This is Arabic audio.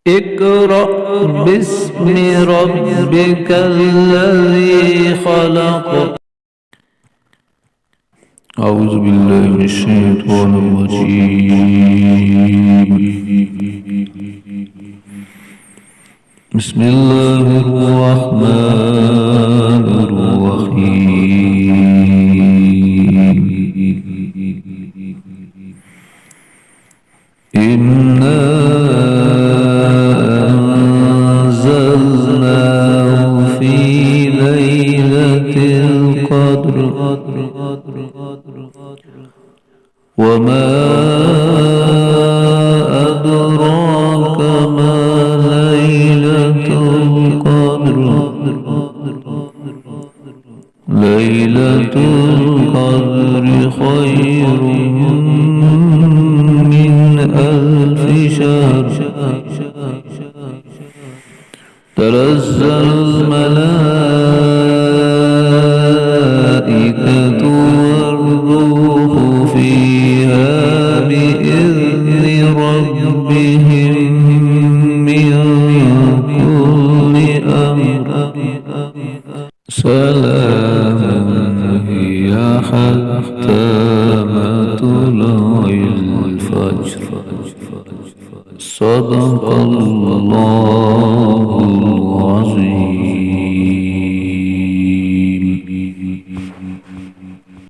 اقرأ باسم ربك الذي خلق. أعوذ بالله من الشيطان الرجيم. بسم الله الرحمن الرحيم. إنا أنزلناه في ليلة القدر وما أدراك ما ليلة القدر. ليلة القدر خير من ألف شهر. تنزل الملائكة والروح فيها بإذن ربهم من كل أمر. سلام هي حتى مطلع الفجر. صدق الله العظيم.